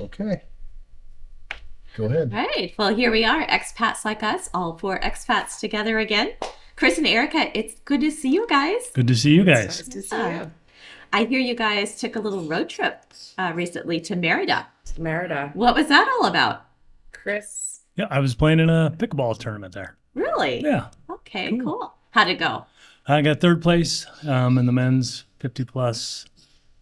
Okay. Go ahead. All right. Well, here we are, expats like us, all four expats together again. Chris and Erica, it's good to see you guys. Good to see you guys. Nice to see you. I hear you guys took a little road trip recently to Merida. Merida. What was that all about? Chris. Yeah, I was playing in a pickleball tournament there. Really? Yeah. Okay, cool. How'd it go? I got third place in the men's 50 plus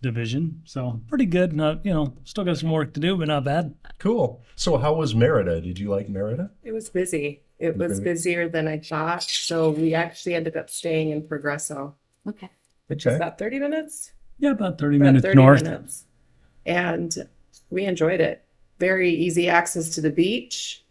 division. So pretty good. Not, still got some work to do, but not bad. Cool. So how was Merida? Did you like Merida? It was busy. It was busier than I thought. So we actually ended up staying in Progresso, Okay. which is about 30 minutes. Yeah, about 30 About minutes 30 north. minutes. And we enjoyed it. Very easy access to the beach,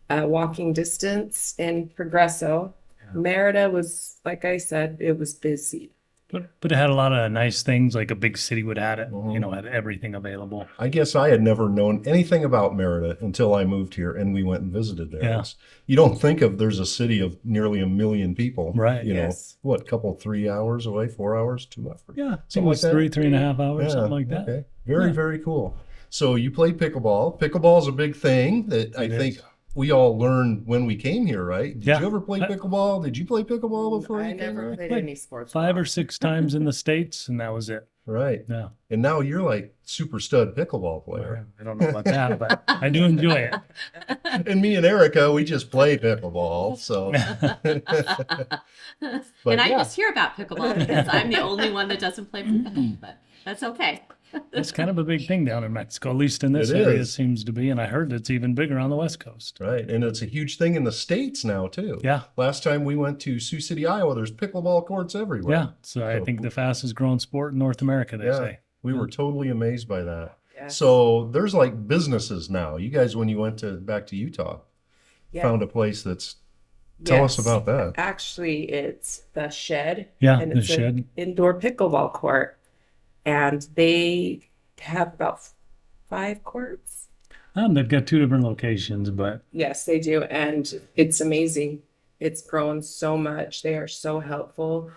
walking distance in Progresso. Merida was, like I said, it was busy. But it had a lot of nice things, like a big city would have it, had everything available. I guess I had never known anything about Merida until I moved here and we went and visited there. Yeah. You don't think of there's a city of nearly 1 million people. Right. Yes. What, 3 hours away, 4 hours, 2 hours? Yeah, I think it Something was like that? 3.5 hours, something like that. Okay. Very cool. So you play pickleball. Pickleball is a big thing that I think we all learned when we came here, right? Did you ever play pickleball? Did you play pickleball before I you came never here? played any sports. 5 or 6 times in the States, and that was it. Right. Yeah. And now you're like super stud pickleball player. I don't know about that, but I do enjoy it. And me and Erica, we just play pickleball. So, And I just hear about pickleball because I'm the only one that doesn't play pickleball, but that's okay. It's kind of a big thing down in Mexico, at least in this It area, it is. seems to be. And I heard it's even bigger on the West Coast. right. And it's a huge thing in the States now, too. Yeah. Last time we went to Sioux City, Iowa, there's pickleball courts everywhere. Yeah. So I think the fastest growing sport in North America, they say. We were totally amazed by that. Yes. So there's like businesses now. You guys, when you went back to Utah, Yeah. found a place that's. Tell us Yes. about that. Actually, it's the Shed. Yeah, and the it's Shed. an indoor pickleball court. And they have about 5 courts. They've got 2 different locations, but Yes, they do. And it's amazing. It's grown so much. They are so helpful.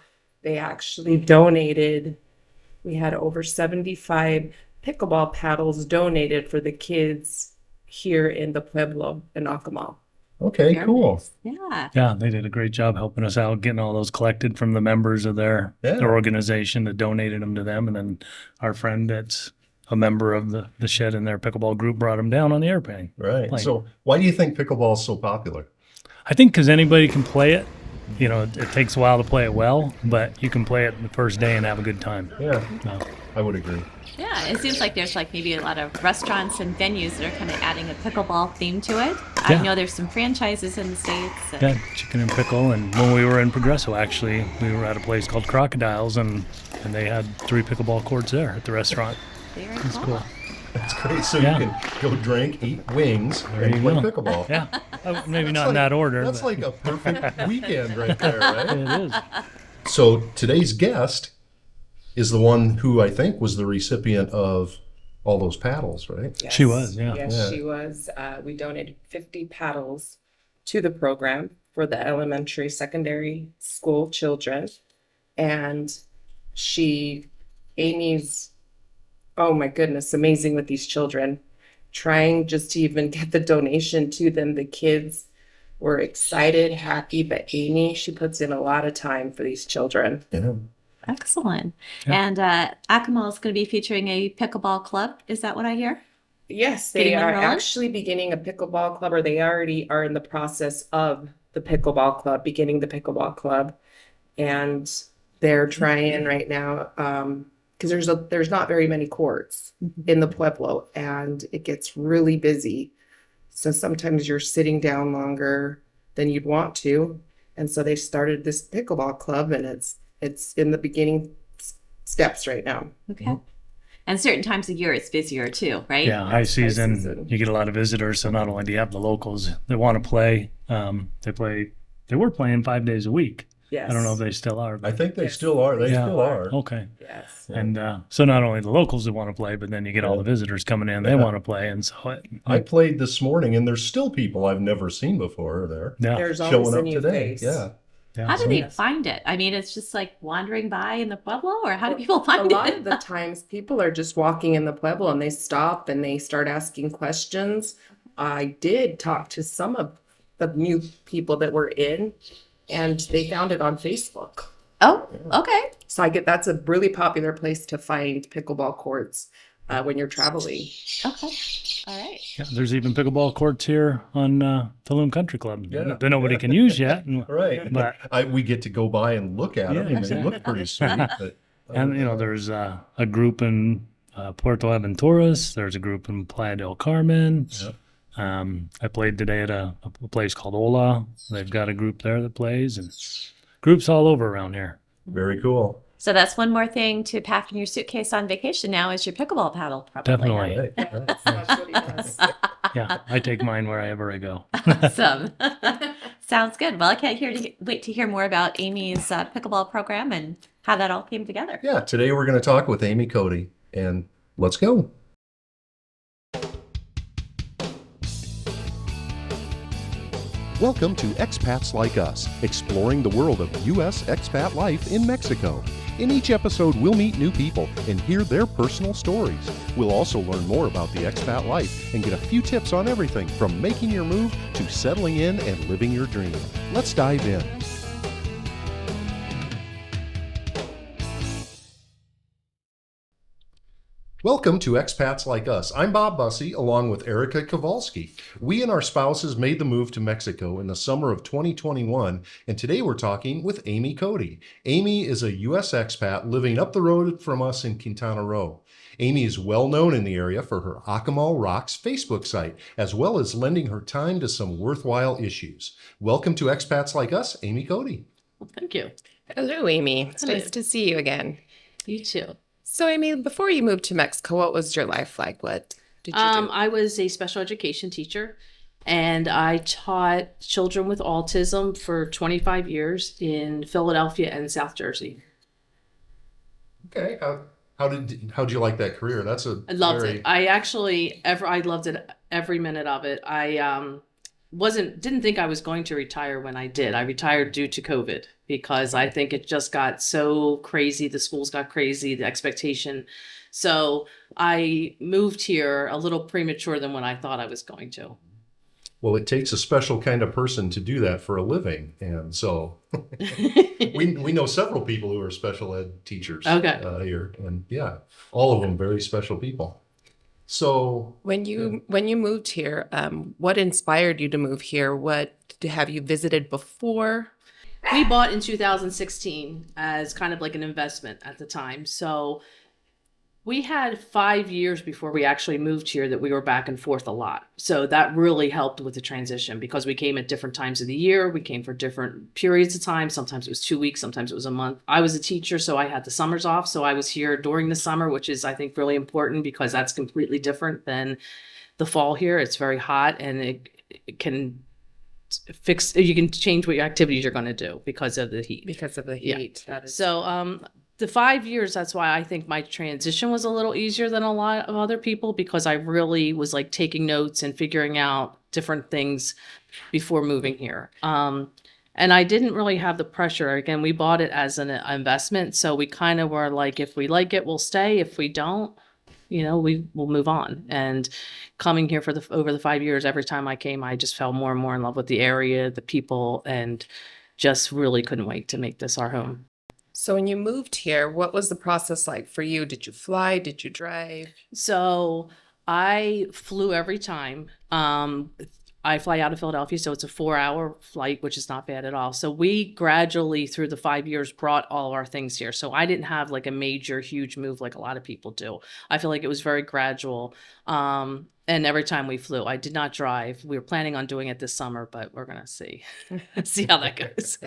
They actually donated. We had over 75 pickleball paddles donated for the kids here in the Pueblo in Akumal. Okay, cool. Yeah. yeah, they did a great job helping us out, getting all those collected from the members of their organization that donated them to them. And then our friend that's a member of the Shed in their pickleball group brought them down on the airplane. Right. Playing. So why do you think pickleball is so popular? I think because anybody can play it. It takes a while to play it well, but you can play it the first day and have a good time. Yeah, No. I would agree. Yeah, it seems like there's like maybe a lot of restaurants and venues that are kind of adding a pickleball theme to it. I Yeah. know there's some franchises in the States. Yeah, chicken and pickle. And when we were in Progresso, actually, we were at a place called Crocodiles, and they had 3 pickleball courts there at the restaurant. Very It's cool. cool. That's great. So Yeah. you can go drink, eat wings, There and you play go. pickleball. Yeah, maybe not like- in that order. That's but like a perfect weekend right there, right? it is. So today's guest is the one who I think was the recipient of all those paddles, right? Yes. She was, yeah. Yes, Yeah. she was. We donated 50 paddles to the program for the elementary, secondary school children. And Amy's, oh my goodness, amazing with these children. Trying just to even get the donation to them. The kids were excited, happy, but Amy, she puts in a lot of time for these children. Yeah. Excellent. Yeah. And Akumal is going to be featuring a pickleball club. Is that what I hear? Yes, Getting they one are rolling? actually beginning a pickleball club, or they already are in the process of the pickleball club, beginning the pickleball club. And they're trying right now, because there's not very many courts in the Pueblo, and it gets really busy. So sometimes you're sitting down longer than you'd want to. And so they started this pickleball club, and it's in the beginning steps right now. Okay. And certain times of year it's busier too, right? Yeah, high season, season. you get a lot of visitors. So not only do you have the locals that want to play, they were playing 5 days a week. Yes. I don't know if they still are. I But think they Yes. still are. They Yeah. still are. okay. Yes. And so not only the locals that want to play, but then you get all the visitors coming in, they Yeah. want to play. And so, I played this morning, and there's still people I've never seen before there. yeah. There's Showing always a up new today. face. Yeah. Yeah, How do so- they find it? I mean, it's just like wandering by in the Pueblo, or how do people find A lot it? of the times people are just walking in the Pueblo and they stop and they start asking questions. I did talk to some of the new people that were in, and they found it on Facebook. Oh, okay. So that's a really popular place to find pickleball courts when you're traveling. Okay. All right. Yeah, there's even pickleball courts here on Tulum Country Club Yeah. that nobody can use yet. Right. But We get to go by and look at them, Yeah, and they look pretty sweet. But, and there's a group in Puerto Aventuras. There's a group in Playa del Carmen. Yep. I played today at a place called Ola. They've got a group there that plays, and groups all over around here. Very cool. So that's one more thing to pack in your suitcase on vacation now is your pickleball paddle. Probably. Definitely. Right, right. That's what he does. Yeah, I take mine wherever I go. Awesome. Sounds good. Well, I can't wait to hear more about Amy's pickleball program and how that all came together. Yeah, today we're going to talk with Amy Coady, and let's go. Welcome to Expats Like Us, exploring the world of U.S. expat life in Mexico. In each episode, we'll meet new people and hear their personal stories. We'll also learn more about the expat life and get a few tips on everything from making your move to settling in and living your dream. Let's dive in. Welcome to Expats Like Us. I'm Bob Bussey, along with Erica Kowalski. We and our spouses made the move to Mexico in the summer of 2021, and today we're talking with Amy Coady. Amy is a U.S. expat living up the road from us in Quintana Roo. Amy is well known in the area for her Akumal Rocks Facebook site, as well as lending her time to some worthwhile issues. Welcome to Expats Like Us, Amy Coady. Well, thank you. Hello, Amy. It's Hello. nice to see you again. You too. So, Amy, before you moved to Mexico, what was your life like? What did you do? I was a special education teacher, and I taught children with autism for 25 years in Philadelphia and South Jersey. Okay, how'd you like that career? That's I loved it. I loved it every minute of it. I didn't think I was going to retire when I did. I retired due to COVID because I think it just got so crazy. The schools got crazy, the expectation. So I moved here a little premature than what I thought I was going to. Well, it takes a special kind of person to do that for a living, and so we know several people who are special ed teachers here, and yeah, all of them very special people. So When you moved here, what inspired you to move here? What have you visited before? We bought in 2016 as kind of like an investment at the time. So we had 5 years before we actually moved here that we were back and forth a lot. So that really helped with the transition because we came at different times of the year. We came for different periods of time. Sometimes it was 2 weeks, sometimes it was a month. I was a teacher, so I had the summers off. So I was here during the summer, which is, I think, really important because that's completely different than the fall here. It's very hot and it can you can change what your activities you're going to do because of the heat. Because of the Yeah. heat. That is So the 5 years, that's why I think my transition was a little easier than a lot of other people because I really was like taking notes and figuring out different things before moving here. And I didn't really have the pressure. Again, we bought it as an investment. So we kind of were like, if we like it, we'll stay. If we don't, we will move on. And coming here for over the 5 years, every time I came, I just fell more and more in love with the area, the people, and just really couldn't wait to make this our home. So when you moved here, what was the process like for you? Did you fly? Did you drive? So I flew every time. I fly out of Philadelphia, so it's a 4-hour flight, which is not bad at all. So we gradually, through the 5 years, brought all of our things here. So I didn't have like a major, huge move like a lot of people do. I feel like it was very gradual. And every time we flew, I did not drive. We were planning on doing it this summer, but we're going to see how that goes.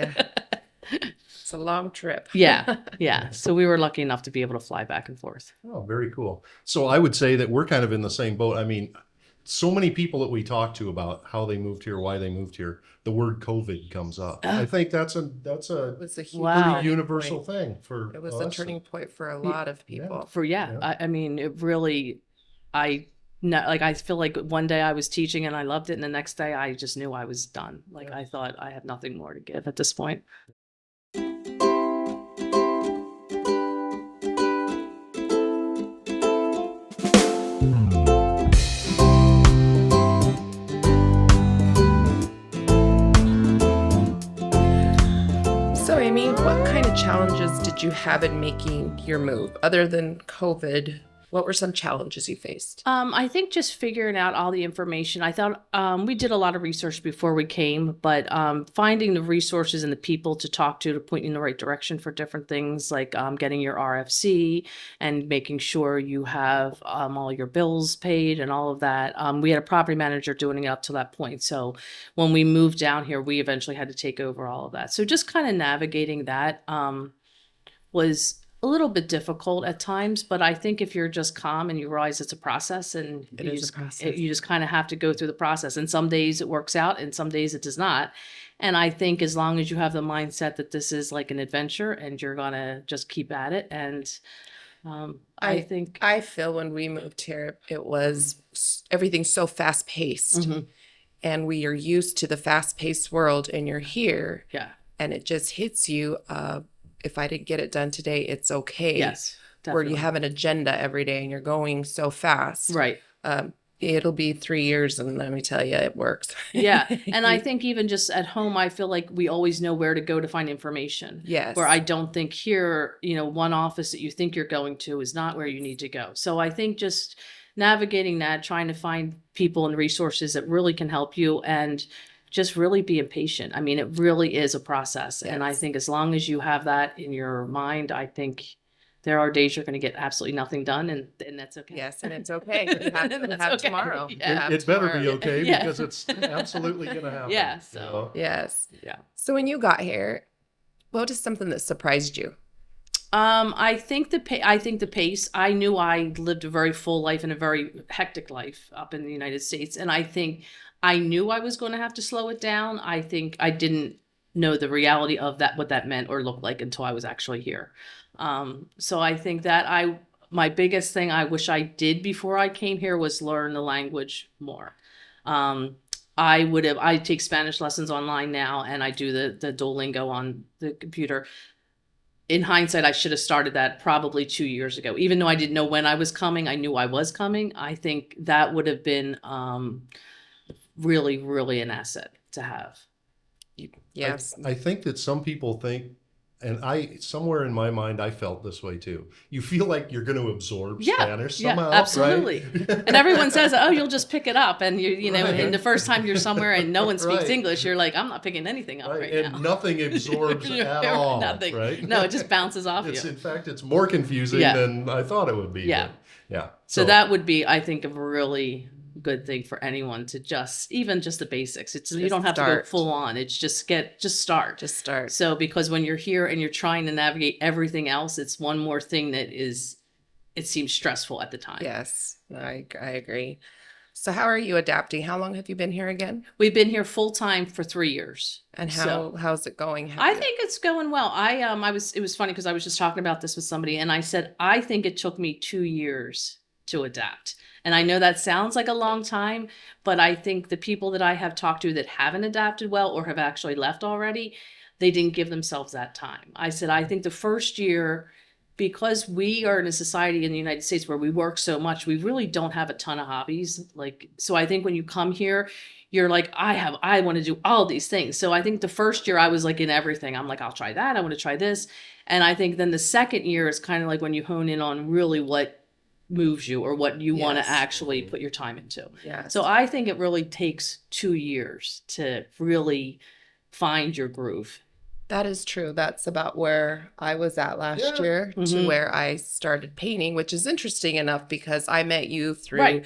It's a long trip. Yeah. So we were lucky enough to be able to fly back and forth. Oh, very cool. So I would say that we're kind of in the same boat. I mean, so many people that we talk to about how they moved here, why they moved here, the word COVID comes up. I think that's a It was a huge Wow. pretty turning universal point. thing for It was us. a turning point for a lot of people. Yeah. I mean, it really, I feel like one day I was teaching and I loved it, and the next day I just knew I was done. Like I thought I had nothing more to give at this point. So, Amy, what kind of challenges did you have in making your move? Other than COVID, what were some challenges you faced? I think just figuring out all the information. I thought we did a lot of research before we came, but finding the resources and the people to talk to point you in the right direction for different things, like getting your RFC and making sure you have all your bills paid and all of that. We had a property manager doing it up to that point. So when we moved down here, we eventually had to take over all of that. So just kind of navigating that was a little bit difficult at times, but I think if you're just calm and you realize it's a process and you just kind of have to go through the process. And some days it works out and some days it does not. And I think as long as you have the mindset that this is like an adventure and you're gonna just keep at it. And I feel when we moved here, it was everything's so fast paced, and we are used to the fast paced world, and you're here, and it just hits you. If I didn't get it done today, it's okay. Yes, where you definitely. have an agenda every day and you're going so fast. Right. It'll be 3 years, and let me tell you, it works. Yeah. And I think even just at home, I feel like we always know where to go to find information. Yes. Where I don't think here, one office that you think you're going to is not where you need to go. So I think just navigating that, trying to find people and resources that really can help you, and just really being patient. I mean, it really is a process. And I Yes. think as long as you have that in your mind, I think there are days you're going to get absolutely nothing done, and that's okay. Yes, and it's okay. We have, we That's have okay. tomorrow. Yeah. We have It better be tomorrow. okay Yeah. because it's absolutely going to happen. Yeah, you so- know? Yes. Yeah. So when you got here, what is something that surprised you? I think the pace. I knew I lived a very full life and a very hectic life up in the United States, and I think I knew I was going to have to slow it down. I think I didn't know the reality of that, what that meant or looked like, until I was actually here. So I think that my biggest thing I wish I did before I came here was learn the language more. I take Spanish lessons online now, and I do the Duolingo on the computer. In hindsight, I should have started that probably 2 years ago. Even though I didn't know when I was coming, I knew I was coming. I think that would have been really, really an asset to have. Yes. I think that some people think, and somewhere in my mind, I felt this way too. You feel like you're going to absorb Spanish somehow, absolutely. right? And everyone says, "Oh, you'll just pick it up." And you know, Right. and the first time you're somewhere and no one speaks Right. English, you're like, "I'm not picking anything up right and now." nothing absorbs at all, Nothing. right? No, it just bounces off It's you. in fact, it's more confusing Yeah. than I thought it would be. Yeah. but yeah. So that would be, I think, a really good thing for anyone to even just the basics. You Just don't have to go start. full on. It's just start. Just start. So because when you're here and you're trying to navigate everything else, it's one more thing that it seems stressful at the time. Yes, I agree. So how are you adapting? How long have you been here again? We've been here full time for 3 years. And So- how's it going? I think it's going well. It was funny because I was just talking about this with somebody, and I said, I think it took me 2 years to adapt. And I know that sounds like a long time, but I think the people that I have talked to that haven't adapted well or have actually left already, they didn't give themselves that time. I said, I think the first year, because we are in a society in the United States where we work so much, we really don't have a ton of hobbies. So I think when you come here, you're like, I want to do all these things. So I think the first year I was like in everything. I'm like, I'll try that. I want to try this. And I think then the second year is kind of like when you hone in on really what moves you or what you want Yes. to actually put your time into. Yes. So I think it really takes 2 years to really find your groove. That is true. That's about where I was at last Yeah. year to Mhm. where I started painting, which is interesting enough because I met you through Right.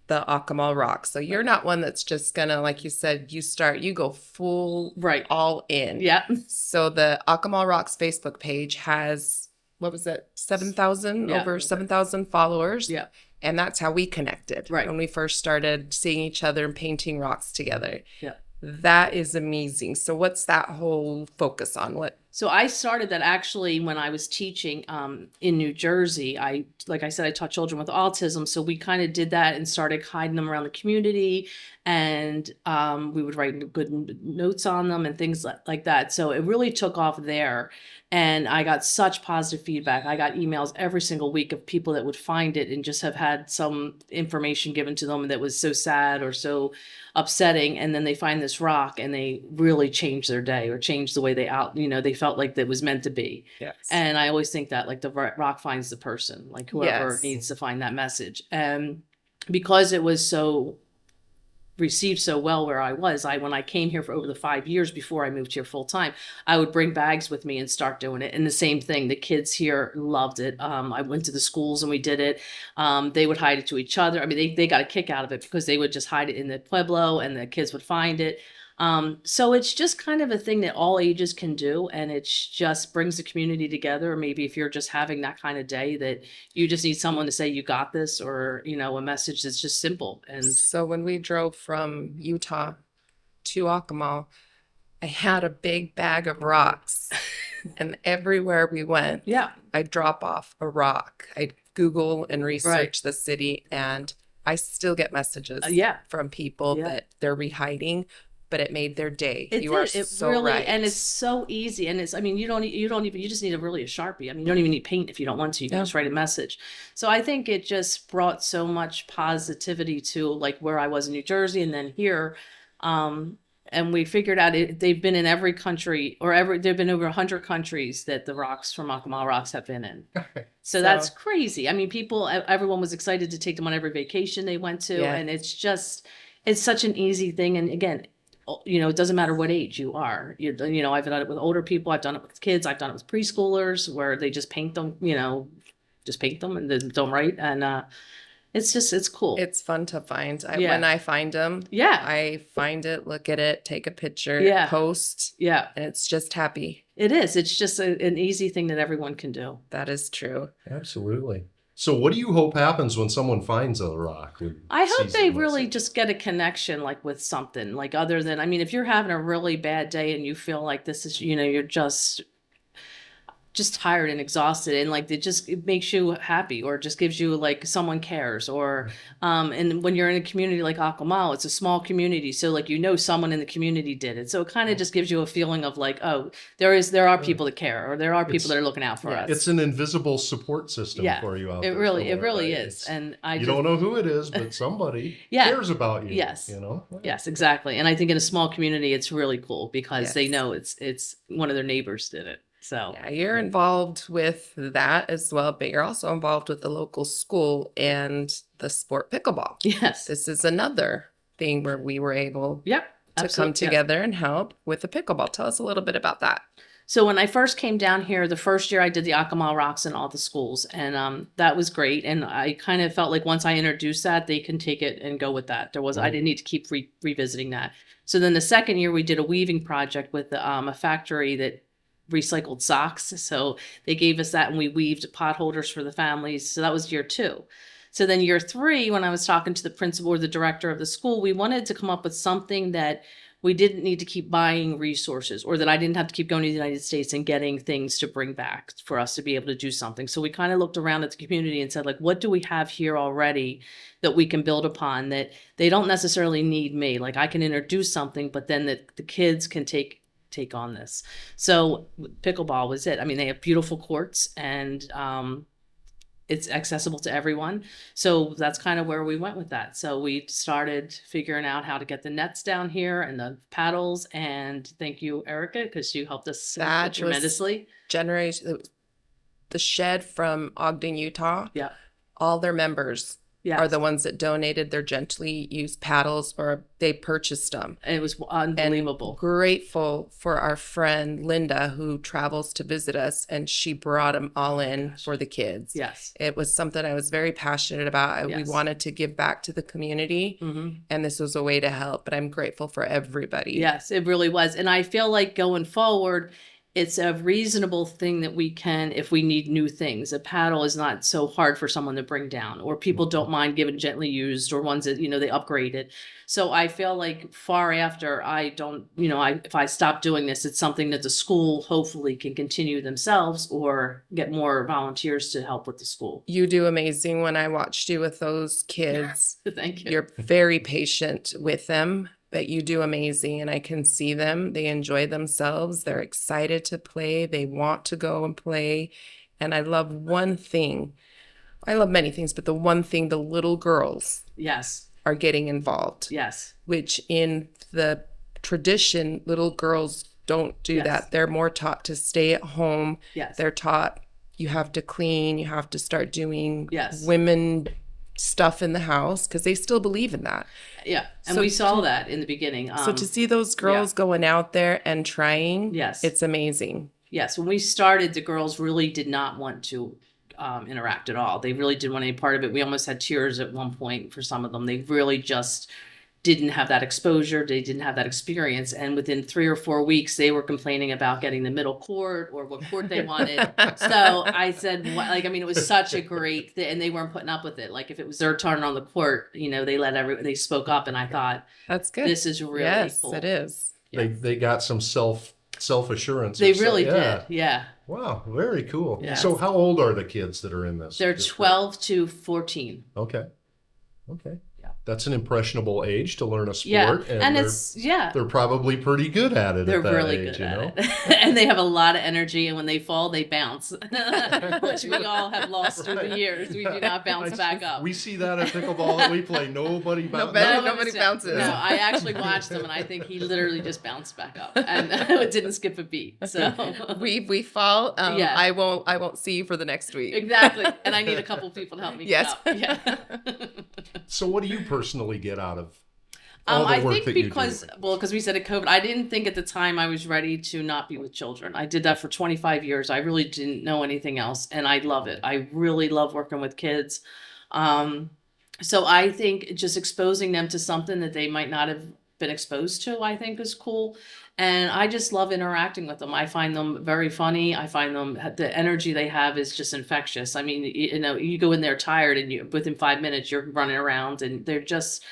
the Akumal rocks. So you're not one that's just gonna, like you said, you go full Right. all in. Yeah. So the Akumal Rocks Facebook page has, what was it, 7,000, Yeah. over 7,000 followers. Yeah. And that's how we connected. Right. When we first started seeing each other and painting rocks together. Yeah. That is amazing. So what's that whole focus on? What So I started that actually when I was teaching in New Jersey. Like I said, I taught children with autism. So we kind of did that and started hiding them around the community. And we would write good notes on them and things like that. So it really took off there. And I got such positive feedback. I got emails every single week of people that would find it and just have had some information given to them that was so sad or so upsetting, and then they find this rock and they really change their day or change the way they felt like that was meant to be. Yes. And I always think that like the rock finds the person, like whoever Yes. needs to find that message. And because it was so received so well where I was, when I came here for over the 5 years before I moved here full time, I would bring bags with me and start doing it. And the same thing, the kids here loved it. I went to the schools and we did it. They would hide it to each other. I mean, they got a kick out of it because they would just hide it in the Pueblo and the kids would find it. So it's just kind of a thing that all ages can do, and it just brings the community together. Or maybe if you're just having that kind of day that you just need someone to say you got this, or a message that's just simple. And So when we drove from Utah to Akumal, I had a big bag of rocks, and everywhere we went, yeah, I'd drop off a rock. I'd Google and research the city, and I still get messages yeah. from people Yeah. that they're rehiding, but it made their day. It You did. are It so really, right. and it's so easy. And it's, I mean, you don't even, you just need you don't even need paint if you don't want to. You can Yeah. just write a message. So I think it just brought so much positivity to like where I was in New Jersey and then here. And we figured out they've been in every country there've been over 100 countries that the rocks from Akumal Rocks have been in. So that's crazy. I mean, everyone was excited to take them on every vacation they went to. Yeah. And it's such an easy thing. And again, it doesn't matter what age you are. I've done it with older people. I've done it with kids. I've done it with preschoolers where they just paint them, just paint them and then don't write. And it's cool. It's fun to find. Yeah. When I find them, Yeah. I find it, look at it, take a picture, Yeah. post, Yeah, and it's just happy. it is. It's just an easy thing that everyone can do. That is true. Absolutely. So, what do you hope happens when someone finds a rock? I hope sees they the really message? just get a connection like with something like other than, I mean, if you're having a really bad day and you feel like this is, you're just tired and exhausted and like it makes you happy or just gives you like someone cares or and when you're in a community like Akumal, it's a small community, so like someone in the community did it, so it kind of just gives you a feeling of like, oh, there are people that care or there are people that are looking out for us. It's an invisible support system Yeah, for you out it there. really somewhere, right? is. And You don't know who it is, but somebody Yeah. cares about you. Yes. Yeah. Yes, exactly. And I think in a small community it's really cool because they Yes. know it's one of their neighbors did it. So Yeah, you're involved with that as well, but you're also involved with the local school and the sport pickleball. yes. This is another thing where we were able Yep. to come absolutely, yeah. together and help with the pickleball. Tell us a little bit about that. So when I first came down here, the first year I did the Akumal Rocks in all the schools, and that was great. And I kind of felt like once I introduced that, they can take it and go with that. I didn't need to keep revisiting that. So then the second year we did a weaving project with a factory that recycled socks. So they gave us that and we weaved pot holders for the families. So that was year 2. So then year 3, when I was talking to the principal or the director of the school, we wanted to come up with something that we didn't need to keep buying resources or that I didn't have to keep going to the United States and getting things to bring back for us to be able to do something. So we kind of looked around at the community and said, like, what do we have here already that we can build upon that they don't necessarily need me? Like I can introduce something, but then the kids can take on this. So pickleball was it. I mean, they have beautiful courts and it's accessible to everyone. So that's kind of where we went with that. So we started figuring out how to get the nets down here and the paddles. And thank you, Erica, because you helped us That was- tremendously. The shed from Ogden, Utah, Yeah. all their members Yeah. are the ones that donated their gently used paddles or they purchased them. And it was unbelievable. Grateful for our friend Linda who travels to visit us and she brought them all in for the kids. Yes. It was something I was very passionate about. We Yes. wanted to give back to the community and this was a way to help, but I'm grateful for everybody. Yes, it really was. And I feel like going forward, it's a reasonable thing that we can, if we need new things. A paddle is not so hard for someone to bring down, or people don't mind given gently used, or ones that, they upgrade it. So I feel like far after I don't, if I stop doing this, it's something that the school hopefully can continue themselves or get more volunteers to help with the school. You do amazing. When I watched you with those kids, Thank you. you're very patient with them, but you do amazing. And I can see them. They enjoy themselves. They're excited to play. They want to go and play. And I love one thing. I love many things, but the one thing, the little girls Yes. are getting involved, Yes. which in the tradition, little girls don't do Yes. that. They're more taught to stay at home. Yes. They're taught you have to clean, you have to start doing Yes. women stuff in the house because they still believe in that. Yeah. And So we saw that in the beginning. So to see those girls going out there and trying, Yes. it's amazing. Yes, when we started, the girls really did not want to interact at all. They really didn't want any part of it. We almost had tears at one point for some of them. They really just didn't have that exposure. They didn't have that experience. And within 3 or 4 weeks, they were complaining about getting the middle court or what court they wanted. So I said, it was such a great thing. And they weren't putting up with it. Like if it was their turn on the court, they spoke up, and I thought, That's good. this is really yes, cool. it is. They got some self-assurance. They or so- really yeah. did. Yeah. Wow, very cool. Yes. So how old are the kids that are in this? They're this group? 12 to 14. Okay. Yeah. That's an impressionable age to learn a sport. Yeah. And they're, they're probably pretty good at it They're at that really age, good at it. And they have a lot of energy, and when they fall, they bounce, which we all have lost through the years. We do not bounce back up. We see that at pickleball that we play. Nobody bounces. Nobody bounces. No, I actually watched him, and I think he literally just bounced back up, and it didn't skip a beat. So We fall. Yeah. I won't see you for the next week. exactly, and I need a couple people to help me Yes. get up. Yeah. So what do you personally get out of all the I work think that you do? because we said at COVID, I didn't think at the time I was ready to not be with children. I did that for 25 years. I really didn't know anything else, and I love it. I really love working with kids. So I think just exposing them to something that they might not have been exposed to, I think is cool. And I just love interacting with them. I find them very funny. I find them, the energy they have is just infectious. I mean, you go in there tired, and within 5 minutes you're running around, and they're just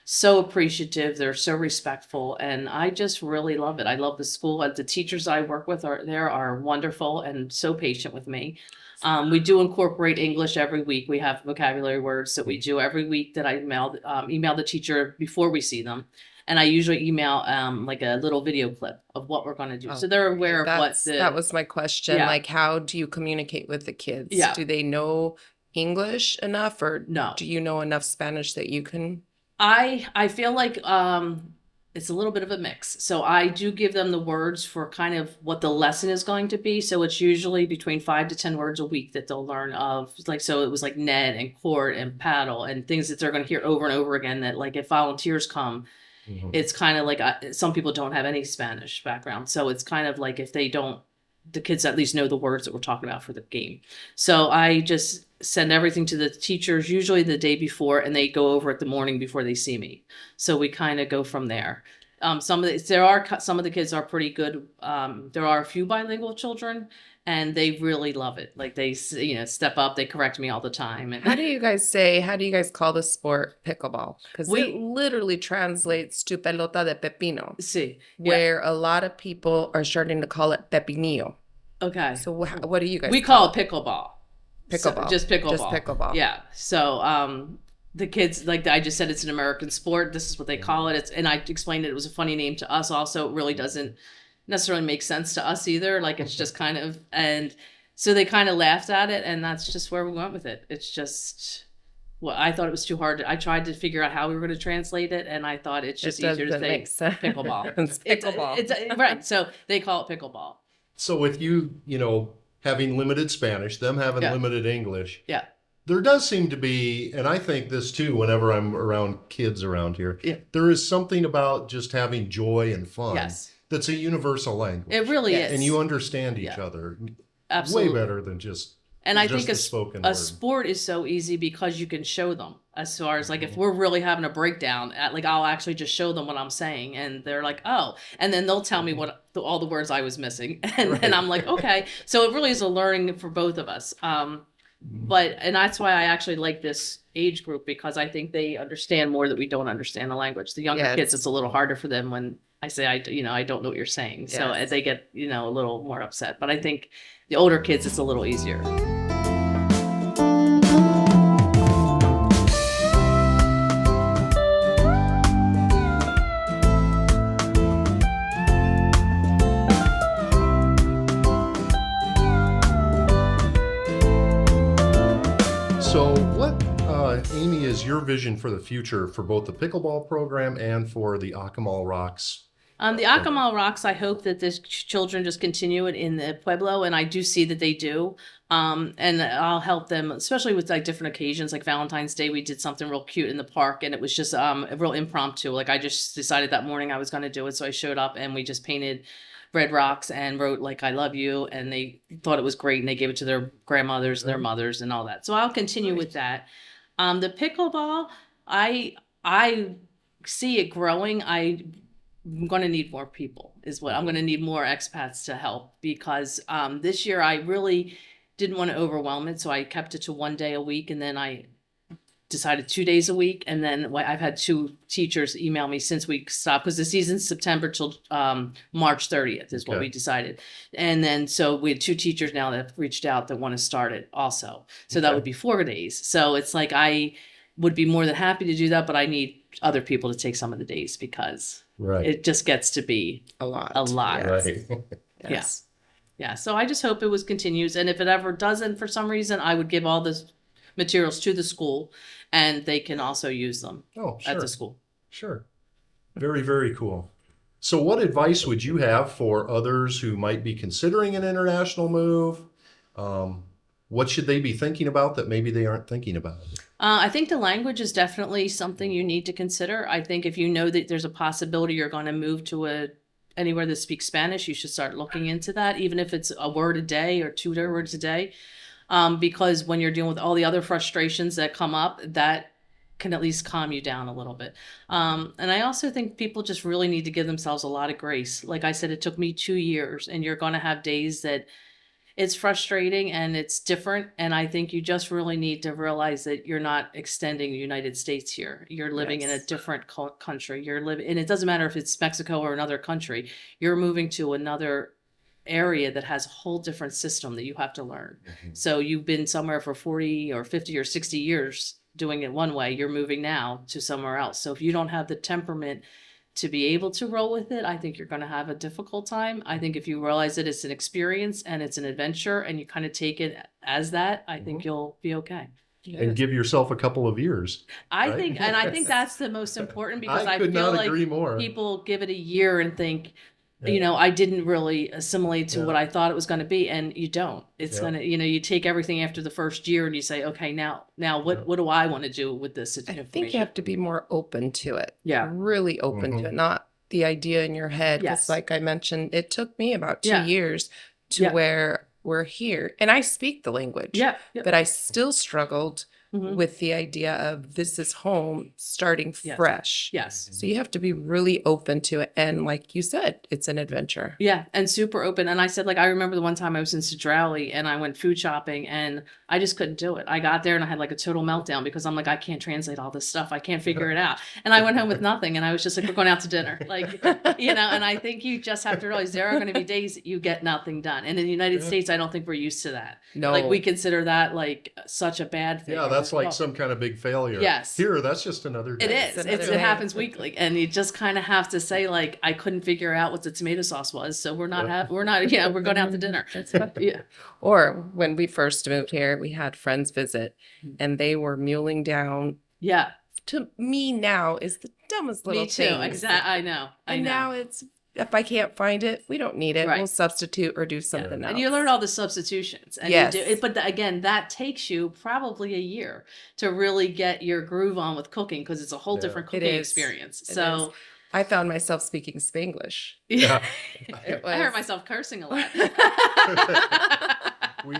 so appreciative. They're so respectful, and I just really love it. I love the school. The teachers I work with are wonderful and so patient with me. We do incorporate English every week. We have vocabulary words that we do every week that I email the teacher before we see them. And I usually email like a little video clip of what we're going to do. So they're aware of That was my question. Yeah. Like, how do you communicate with the kids? Yeah. Do they know English enough, or No. do you know enough Spanish that you can? I feel like it's a little bit of a mix. So I do give them the words for kind of what the lesson is going to be. So it's usually between 5 to 10 words a week that they'll learn of. Like, so it was like net and court and paddle and things that they're going to hear over and over again, that like if volunteers come, it's kind of like some people don't have any Spanish background. So it's kind of like if they don't, the kids at least know the words that we're talking about for the game. So I just send everything to the teachers, usually the day before, and they go over it the morning before they see me. So we kind of go from there. Some of the kids are pretty good. There are a few bilingual children, and they really love it. Like they, step up. They correct me all the time. And How do you guys call the sport pickleball? Because it literally translates to pelota de pepino, see, where a lot of people are starting to call it pepinillo. okay. So what do you guys We call it pickleball. Pickleball. So, just pickleball. Just pickleball. Yeah. So the kids, like I just said, it's an American sport. This is what they call it. And I explained it was a funny name to us also. It really doesn't necessarily make sense to us either. Like it's just kind of, and so they kind of laughed at it, and that's just where we went with it. It's just, well, I thought it was too hard. I tried to figure out how we were going to translate it, and I thought it's just easier to say pickleball. It's pickleball. It's right. So they call it pickleball. So with you, having limited Spanish, them having Yeah. limited English, Yeah. there does seem to be, and I think this too, whenever I'm around kids around here, Yeah. there is something about just having joy and fun Yes. that's a universal language. It really is. And you understand each Yeah. other Absolutely. way better than just And I Just think the spoken a word. sport is so easy because you can show them. As far as like if we're really having a breakdown, like I'll actually just show them what I'm saying, and they're like, "Oh," and then they'll tell me what all the words I was missing, and then I'm like, "Okay." So it really is a learning for both of us. But and that's why I actually like this age group, because I think they understand more that we don't understand the language. The younger kids, it's a little harder for them when I say I don't know what you're saying, so they get a little more upset. But I think the older kids, it's a little easier. So what, Amy, is your vision for the future for both the pickleball program and for the Akumal Rocks? The Akumal Rocks, I hope that the children just continue it in the Pueblo, and I do see that they do. And I'll help them, especially with like different occasions, like Valentine's Day, we did something real cute in the park, and it was just a real impromptu. Like I just decided that morning I was going to do it, so I showed up and we just painted red rocks and wrote like "I love you," and they thought it was great, and they gave it to their grandmothers and their mothers and all that. So I'll continue with that. The pickleball, I see it growing. I'm going to need more people is what I'm going to need more expats to help, because this year I really didn't want to overwhelm it. So I kept it to 1 day a week, and then I decided 2 days a week. And then I've had 2 teachers email me since we stopped, because the season's September till March 30th is what we decided. And then so we had 2 teachers now that have reached out that want to start it also. So that would be 4 days. So it's like I would be more than happy to do that, but I need other people to take some of the days, because it just gets to be A lot. Right. Yes. Yeah. So I just hope it continues. And if it ever doesn't, for some reason, I would give all the materials to the school, and they can also use them at the school. Sure. Very, very cool. So what advice would you have for others who might be considering an international move? What should they be thinking about that maybe they aren't thinking about? I think the language is definitely something you need to consider. I think if you know that there's a possibility you're going to move to anywhere that speaks Spanish, you should start looking into that, even if it's a word a day or 2 words a day. Because when you're dealing with all the other frustrations that come up, that can at least calm you down a little bit. And I also think people just really need to give themselves a lot of grace. Like I said, it took me 2 years, and you're going to have days that it's frustrating and it's different. And I think you just really need to realize that you're not extending the United States here. You're living in a different country. You're living, and it doesn't matter if it's Mexico or another country. You're moving to another area that has a whole different system that you have to learn. So you've been somewhere for 40 or 50 or 60 years doing it one way. You're moving now to somewhere else. So if you don't have the temperament to be able to roll with it, I think you're going to have a difficult time. I think if you realize that it's an experience and it's an adventure, and you kind of take it as that, I think you'll be okay. And give yourself a couple of years. I think that's the most important, because I could feel not agree like more. people give it a year and think, I didn't really assimilate to what I thought it was going to be. And you don't. It's going to, you take everything after the first year and you say, okay, now what do I want to do with this information? I think you have to be more open to it. Yeah. Really open to it, not the idea in your head. Because like I mentioned, it took me about 2 years to where we're here. And I speak the language. But I still struggled with the idea of this is home, starting fresh. So you have to be really open to it. And like you said, it's an adventure. Yeah, and super open. And I said, like, I remember the one time I was in Cedrali and I went food shopping, and I just couldn't do it. I got there and I had like a total meltdown, because I'm like, I can't translate all this stuff. I can't figure it out. And I went home with nothing, and I was just like, we're going out to dinner. Like, and I think you just have to realize there are going to be days that you get nothing done. And in the United States, I don't think we're used to that. No. Like, we consider that like such a bad thing. Yeah, that's like some kind of big failure. Yes. Here, that's just another day. It is. It happens weekly, and you just kind of have to say, like, I couldn't figure out what the tomato sauce was, so we're going out to dinner. That's fun. Or when we first moved here, we had friends visit, and they were muling down. Yeah. To me now is the dumbest little Me too. thing. Exactly. I know. Now it's, if I can't find it, we don't need it. Right. We'll substitute or do something else. And you learn all the substitutions. And Yes. you do it, but again, that takes you probably a year to really get your groove on with cooking, because it's a whole different It cooking is. experience. It So is. I found myself speaking Spanglish. Yeah. It I heard was- myself cursing a lot.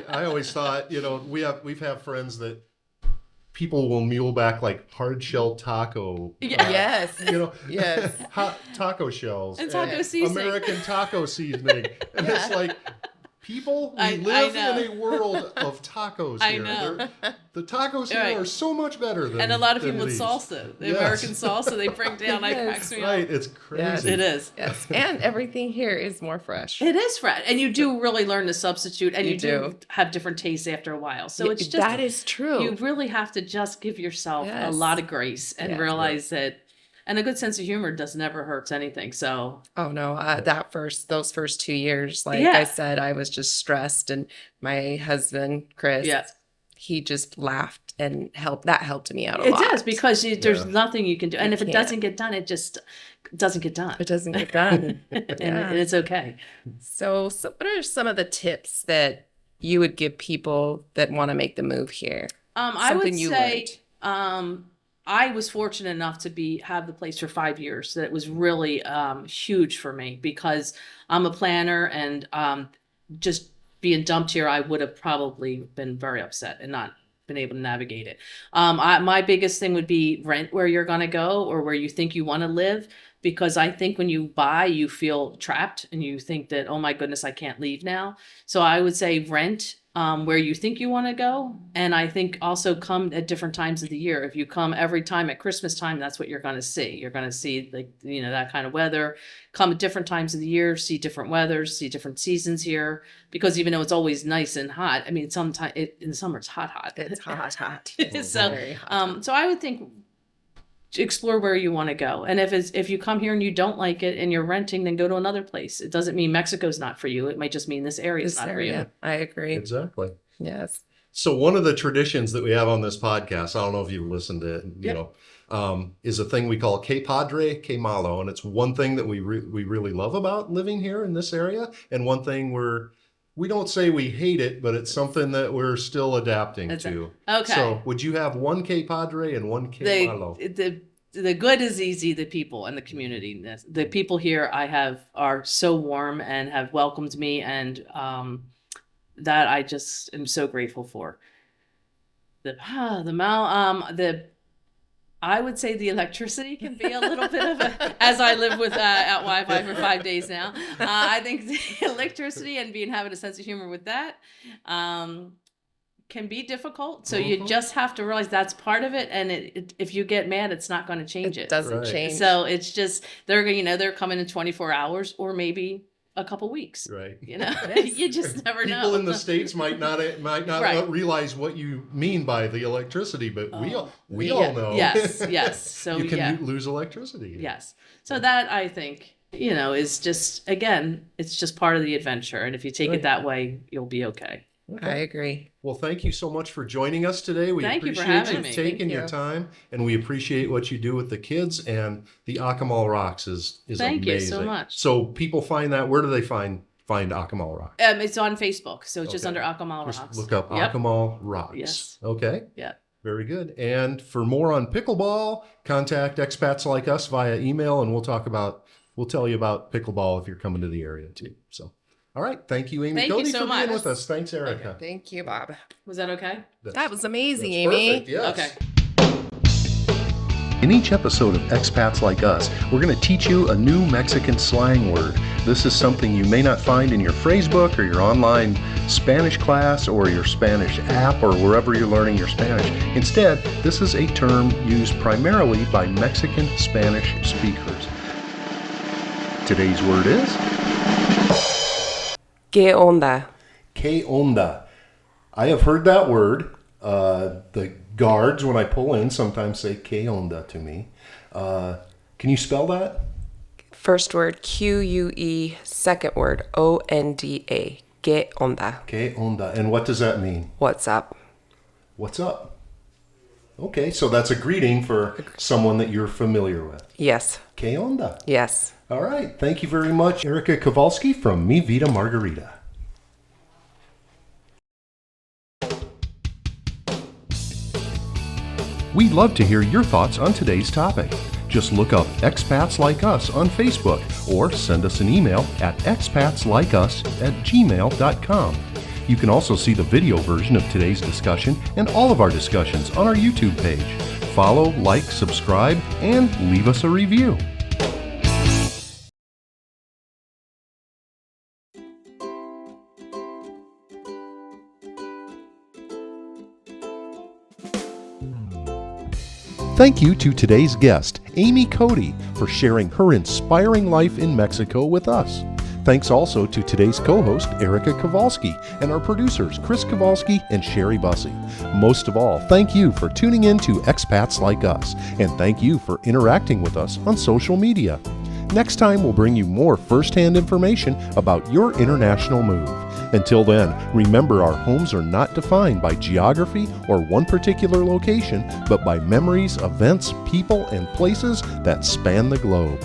I always thought, we've had friends that people will mule back like hard shell taco. Yes. Yes. Hot taco shells. And taco seasoning. American taco seasoning. And it's like, people, we I live know. in a world of tacos I here. know. The tacos here Right. are so much better than And a lot of than people with these. salsa. The Yes. American salsa they bring down. It Yes. cracks me Right, up. it's crazy. Yes. It is. Yes. And everything here is more fresh. It is fresh. And you do really learn to substitute, and You you do do. have different tastes after a while. So it's just, that is true. you really have to just give yourself a Yes. lot of grace and Yes. realize that, and a good sense of humor does never hurts anything. So Oh no, those first 2 years, like Yeah. I said, I was just stressed, and my husband Chris, Yeah. he just laughed and helped. That helped me out a it lot. does, because there's Yeah. nothing you can do. And if it can't. doesn't get done, it just doesn't get done. It doesn't get done. And it's okay. So what are some of the tips that you would give people that want to make the move here? I would Something you say, I was fortunate enough to have the place for 5 years. That was really huge for me, because I'm a planner, and just being dumped here, I would have probably been very upset and not been able to navigate it. My biggest thing would be rent where you're going to go or where you think you want to live, because I think when you buy, you feel trapped and you think that, oh my goodness, I can't leave now. So I would say rent where you think you want to go. And I think also come at different times of the year. If you come every time at Christmas time, that's what you're going to see. You're going to see that kind of weather. Come at different times of the year, see different weathers, see different seasons here. Because even though it's always nice and hot, I mean, sometimes in the summer it's hot. It's hot. So, Very hot. so I would think explore where you want to go. And if you come here and you don't like it and you're renting, then go to another place. It doesn't mean Mexico's not for you. It might just mean this area is This not area, I agree. Exactly. Yes. So one of the traditions that we have on this podcast, I don't know if you've listened to it, is a thing we call Que Padre, Que Malo. And it's one thing that we really love about living here in this area. And one thing we don't say we hate it, but it's something that we're still adapting to. Okay. So would you have one Que Padre and one Que Malo? The good is easy, the people and the community. The people here are so warm and have welcomed me, and that I just am so grateful for. I would say the electricity can be a little bit of as I live without Wi-Fi for 5 days now. I think the electricity and having a sense of humor with that can be difficult. So you just have to realize that's part of it. And if you get mad, it's not going to change it. It doesn't change. So it's just, they're coming in 24 hours or maybe a couple weeks. Right. You just never know. People in the States might not Right. realize what you mean by the electricity, but we all know. Yes. So you can lose electricity. Yes. So that, I think, is just, again, it's just part of the adventure. And if you take it that way, you'll be okay. I agree. Well, thank you so much for joining us today. We Thank you for appreciate having you me. taking Thank your you. time, and we appreciate what you do with the kids. And the Akumal Rocks is Thank amazing. you so much. So people find that. Where do they find Akumal Rocks? It's on Facebook. So it's just Okay. under Akumal Just Rocks. look up Yep. Akumal Rocks. Yes. Okay. Yeah. Very good. And for more on pickleball, contact expats like us via email, and we'll tell you about pickleball if you're coming to the area too. So, all right. Thank you, Amy Thank you Coady, so for being much. with us. Thanks, Erica. Thank you, Bob. Was that okay? That was amazing, That's Amy. perfect, yes. Okay. In each episode of Expats Like Us, we're going to teach you a new Mexican slang word. This is something you may not find in your phrasebook or your online Spanish class or your Spanish app or wherever you're learning your Spanish. Instead, this is a term used primarily by Mexican Spanish speakers. Today's word is ¿Qué onda? Que onda. I have heard that word. The guards, when I pull in, sometimes say que onda to me. Can you spell that? First word QUE, second word ONDA. ¿Qué onda? Que onda. And what does that mean? What's up? What's up? Okay, so that's a greeting for someone that you're familiar with. Yes. Que onda. Yes. All right, thank you very much, Erica Kowalski from Mi Vida Margarita. We'd love to hear your thoughts on today's topic. Just look up Expats Like Us on Facebook or send us an email at expatslikeus@gmail.com. You can also see the video version of today's discussion and all of our discussions on our YouTube page. Follow, like, subscribe, and leave us a review. Thank you to today's guest, Amy Coady, for sharing her inspiring life in Mexico with us. Thanks also to today's co-host, Erica Kowalski, and our producers, Chris Kowalski and Sherry Bussey. Most of all, thank you for tuning in to Expats Like Us, and thank you for interacting with us on social media. Next time, we'll bring you more first-hand information about your international move. Until then, remember our homes are not defined by geography or one particular location, but by memories, events, people, and places that span the globe.